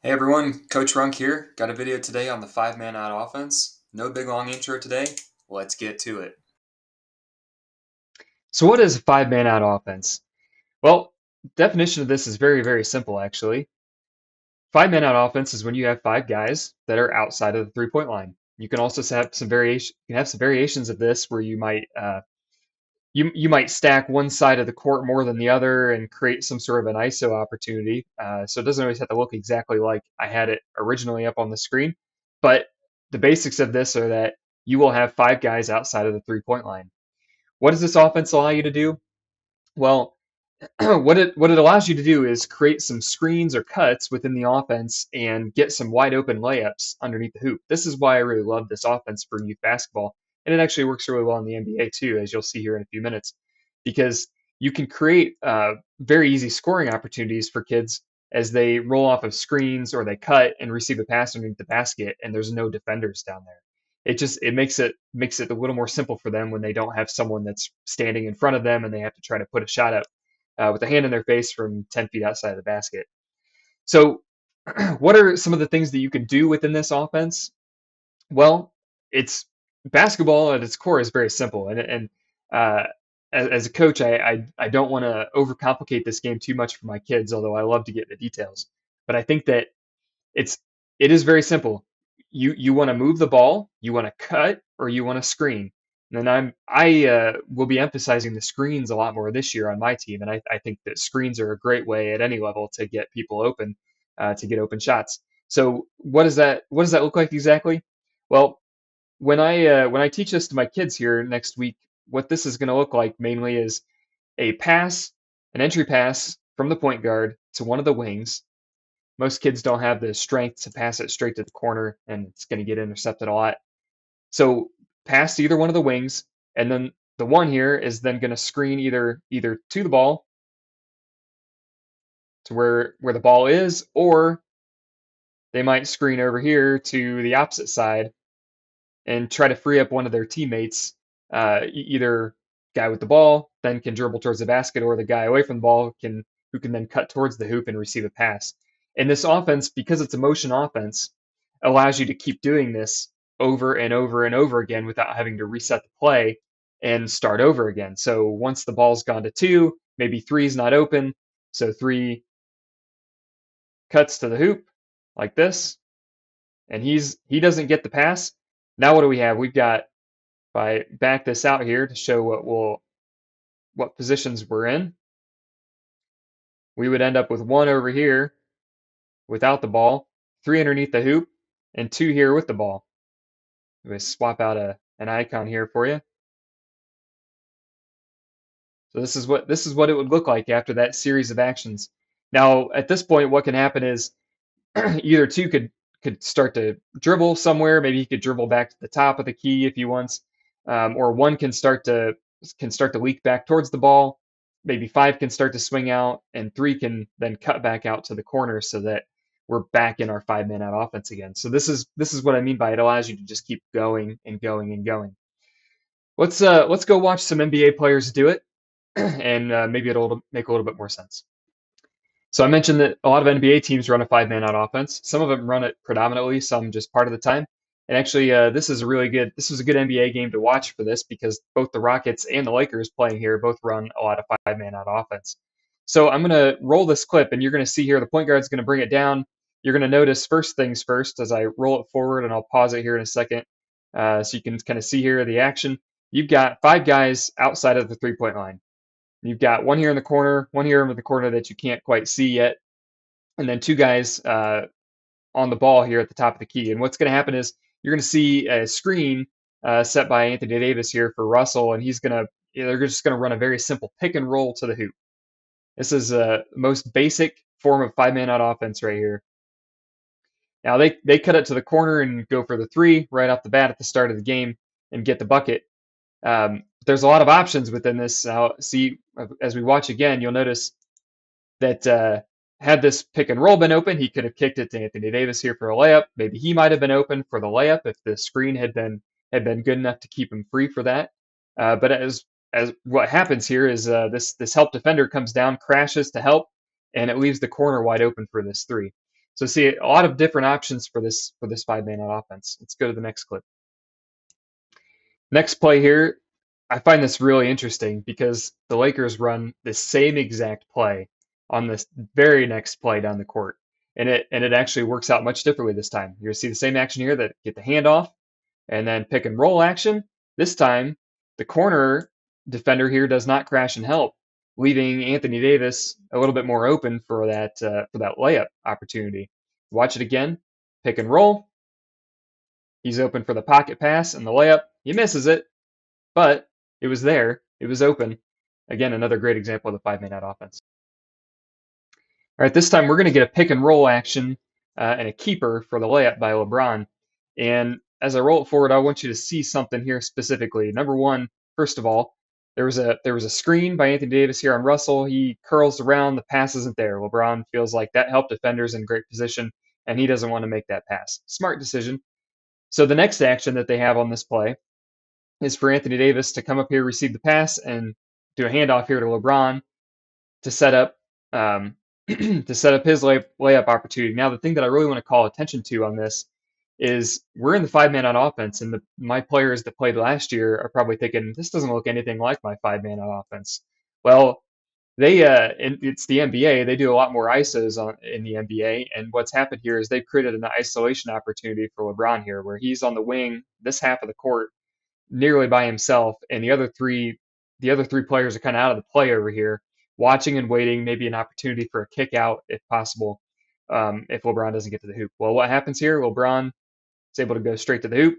Hey everyone, Coach Runk here. Got a video today on the five-man out offense. No big long intro today. Let's get to it. So what is a five-man out offense? Well, definition of this is very, very simple actually. Five-man out offense is when you have five guys that are outside of the three-point line. You can also have some variation. You can have some variations of this where you might stack one side of the court more than the other and create some sort of an ISO opportunity. So it doesn't always have to look exactly like I had it originally up on the screen. But the basics of this are that you will have five guys outside of the three-point line. What does this offense allow you to do? Well, what it allows you to do is create some screens or cuts within the offense and get some wide open layups underneath the hoop. This is why I really love this offense for youth basketball, and it actually works really well in the NBA too, as you'll see here in a few minutes, because you can create very easy scoring opportunities for kids as they roll off of screens or they cut and receive a pass underneath the basket, and there's no defenders down there. It makes it a little more simple for them when they don't have someone that's standing in front of them and they have to try to put a shot up with a hand in their face from 10 feet outside of the basket. So, what are some of the things that you can do within this offense? Well, it's basketball at its core is very simple, and uh, as a coach, I don't want to overcomplicate this game too much for my kids, although I love to get the details. But I think that it's it is very simple. You want to move the ball, you want to cut, or you want to screen. And then I will be emphasizing the screens a lot more this year on my team, and I think that screens are a great way at any level to get people open, to get open shots. So what does that look like exactly? Well, when I teach this to my kids here next week, what this is going to look like mainly is a pass, an entry pass from the point guard to one of the wings. Most kids don't have the strength to pass it straight to the corner, and it's going to get intercepted a lot. So pass to either one of the wings, and then the one here is then going to screen either to the ball, to where the ball is, or they might screen over here to the opposite side and try to free up one of their teammates. Either guy with the ball then can dribble towards the basket, or the guy away from the ball who can then cut towards the hoop and receive a pass. And this offense, because it's a motion offense, allows you to keep doing this over and over and over again without having to reset the play and start over again. So once the ball's gone to two, maybe three's not open, so three cuts to the hoop like this, and he doesn't get the pass. Now what do we have? We've got, if I back this out here to show what positions we're in, we would end up with one over here without the ball, three underneath the hoop, and two here with the ball. Let me swap out an icon here for you. So this is what it would look like after that series of actions. Now, at this point, what can happen is either two could start to dribble somewhere. Maybe he could dribble back to the top of the key if he wants, or one can start to leak back towards the ball. Maybe five can start to swing out, and three can then cut back out to the corner so that we're back in our five-man out offense again. So this is what I mean by it allows you to just keep going and going and going. Let's go watch some NBA players do it, and maybe it'll make a little bit more sense. So I mentioned that a lot of NBA teams run a five-man out offense. Some of them run it predominantly, some just part of the time. And actually, this was a good NBA game to watch for this because both the Rockets and the Lakers playing here both run a lot of five-man out offense. So I'm gonna roll this clip, and you're gonna see here the point guard's gonna bring it down. You're gonna notice first things first as I roll it forward, and I'll pause it here in a second, so you can kind of see here the action. You've got five guys outside of the three-point line. You've got one here in the corner, one here in the corner that you can't quite see yet, and then two guys on the ball here at the top of the key. And what's going to happen is you're going to see a screen set by Anthony Davis here for Russell, and they're just going to run a very simple pick and roll to the hoop. This is the most basic form of five-man out offense right here. Now they cut it to the corner and go for the three right off the bat at the start of the game and get the bucket. There's a lot of options within this. Now, see, as we watch again, you'll notice that had this pick and roll been open, he could have kicked it to Anthony Davis here for a layup. Maybe he might have been open for the layup if the screen had been good enough to keep him free for that. But as what happens here is this help defender comes down, crashes to help, and it leaves the corner wide open for this three. So see a lot of different options for this five-man out offense. Let's go to the next clip. Next play here, I find this really interesting because the Lakers run the same exact play on this very next play down the court. And it actually works out much differently this time. You're gonna see the same action here that get the handoff and then pick and roll action. This time, the corner defender here does not crash and help, leaving Anthony Davis a little bit more open for that layup opportunity. Watch it again, pick and roll. He's open for the pocket pass and the layup. He misses it, but it was there. It was open. Again, another great example of the five-man out offense. All right, this time we're going to get a pick and roll action and a keeper for the layup by LeBron. And as I roll it forward, I want you to see something here specifically. Number one, first of all, there was a screen by Anthony Davis here on Russell. He curls around, the pass isn't there. LeBron feels like that helped defenders in great position, and he doesn't want to make that pass. Smart decision. So the next action that they have on this play is for Anthony Davis to come up here, receive the pass, and do a handoff here to LeBron to set up to set up his layup opportunity. Now, the thing that I really want to call attention to on this is we're in the five-man on offense, and my players that played last year are probably thinking, this doesn't look anything like my five-man on offense. Well, it's the NBA. They do a lot more ISOs in the NBA, and what's happened here is they've created an isolation opportunity for LeBron here, where he's on the wing, this half of the court, nearly by himself, and the other three players are kind of out of the play over here, watching and waiting, maybe an opportunity for a kick out if possible, if LeBron doesn't get to the hoop. Well, what happens here? LeBron is able to go straight to the hoop,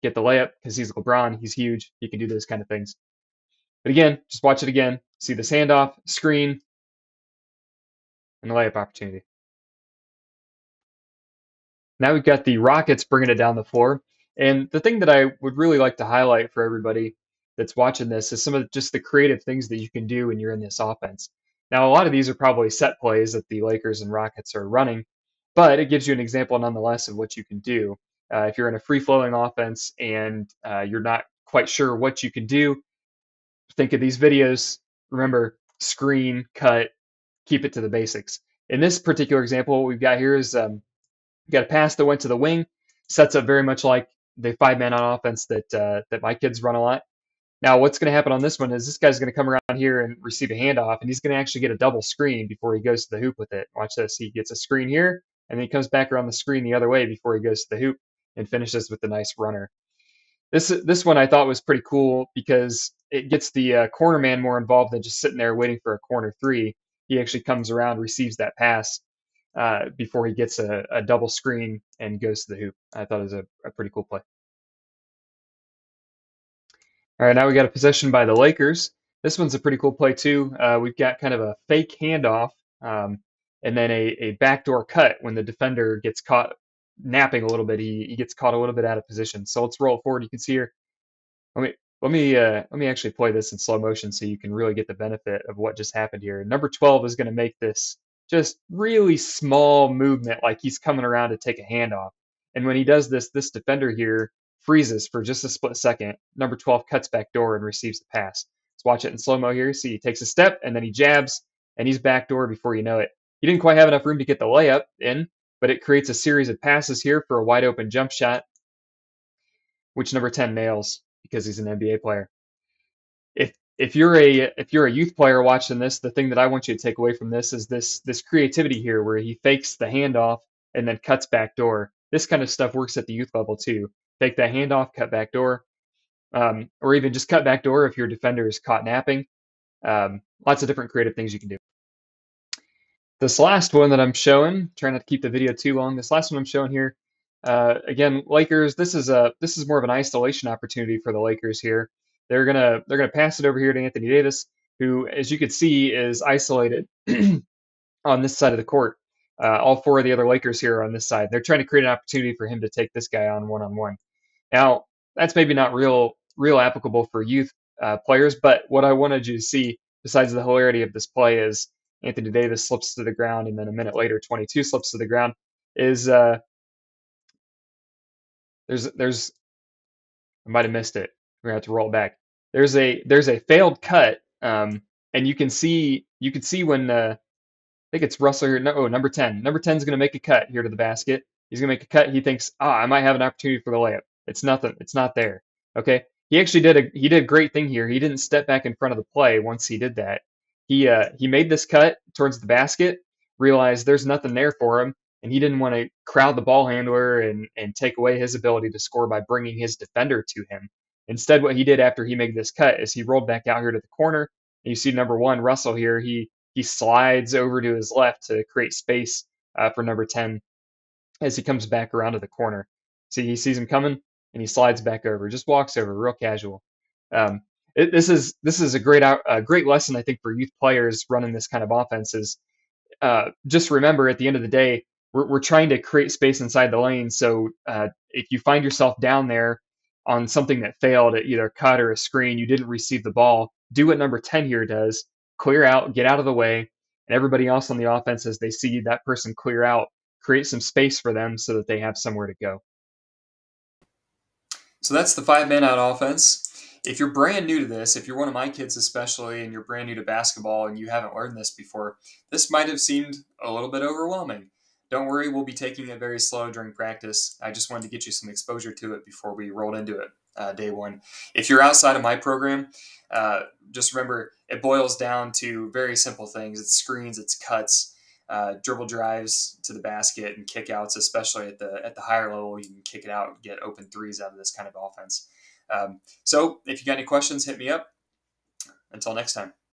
get the layup because he's LeBron, he's huge, he can do those kind of things. But again, just watch it again. See this handoff, screen, and the layup opportunity. Now we've got the Rockets bringing it down the floor. And the thing that I would really like to highlight for everybody that's watching this is some of just the creative things that you can do when you're in this offense. Now, a lot of these are probably set plays that the Lakers and Rockets are running, but it gives you an example nonetheless of what you can do. If you're in a free-flowing offense and you're not quite sure what you can do, think of these videos. Remember, screen, cut, keep it to the basics. In this particular example, what we've got here is got a pass that went to the wing, sets up very much like the five-man on offense that my kids run a lot. Now, what's going to happen on this one is this guy's going to come around here and receive a handoff, and he's going to actually get a double screen before he goes to the hoop with it. Watch this. He gets a screen here, and then he comes back around the screen the other way before he goes to the hoop and finishes with a nice runner. This one I thought was pretty cool because it gets the corner man more involved than just sitting there waiting for a corner three. He actually comes around, receives that pass before he gets a double screen and goes to the hoop. I thought it was a pretty cool play. All right, now we got a possession by the Lakers. This one's a pretty cool play too. We've got kind of a fake handoff and then a backdoor cut when the defender gets caught napping a little bit. He gets caught a little bit out of position. So let's roll it forward. You can see here. Let me actually play this in slow motion so you can really get the benefit of what just happened here. Number 12 is going to make this just really small movement, like he's coming around to take a handoff. And when he does this, this defender here freezes for just a split second. Number 12 cuts back door and receives the pass. Let's watch it in slow mo here. See, he takes a step and then he jabs and he's backdoor before you know it. He didn't quite have enough room to get the layup in, but it creates a series of passes here for a wide open jump shot, which number 10 nails because he's an NBA player. If you're a youth player watching this, the thing that I want you to take away from this is this creativity here where he fakes the handoff and then cuts back door. This kind of stuff works at the youth level too. Fake that handoff, cut back door, or even just cut back door if your defender is caught napping. Lots of different creative things you can do. This last one that I'm showing, trying not to keep the video too long. This last one I'm showing here, again, Lakers. This is more of an isolation opportunity for the Lakers here. They're gonna pass it over here to Anthony Davis, who, as you can see, is isolated on this side of the court. All four of the other Lakers here are on this side. They're trying to create an opportunity for him to take this guy on one-on-one. Now, that's maybe not real applicable for youth players, but what I wanted you to see, besides the hilarity of this play, is Anthony Davis slips to the ground, and then a minute later, 22 slips to the ground. Is there's I might have missed it. We're gonna have to roll it back. There's a failed cut, and you can see when think it's Russell here. No, number 10. Number 10 is going to make a cut here to the basket. He's going to make a cut. He thinks, I might have an opportunity for the layup. It's nothing. It's not there. Okay. He actually did a great thing here. He didn't step back in front of the play once he did that. He made this cut towards the basket, realized there's nothing there for him, and he didn't want to crowd the ball handler and take away his ability to score by bringing his defender to him. Instead, what he did after he made this cut is he rolled back out here to the corner. And you see number 1, Russell here. He slides over to his left to create space for number 10 as he comes back around to the corner. See, he sees him coming and he slides back over, just walks over, real casual. Um, this is a great lesson, I think, for youth players running this kind of offense. Is just remember, at the end of the day, we're trying to create space inside the lane. So if you find yourself down there on something that failed at either a cut or a screen, you didn't receive the ball, do what number 10 here does, clear out, get out of the way, and everybody else on the offense, as they see that person clear out, create some space for them so that they have somewhere to go. So that's the 5-man out offense. If you're brand new to this, if you're one of my kids especially, and you're brand new to basketball and you haven't learned this before, this might have seemed a little bit overwhelming. Don't worry, we'll be taking it very slow during practice. I just wanted to get you some exposure to it before we rolled into it day one. If you're outside of my program, just remember it boils down to very simple things. It's screens, it's cuts, dribble drives to the basket, and kickouts. Especially at the higher level, you can kick it out and get open threes out of this kind of offense. So if you got any questions, hit me up. Until next time.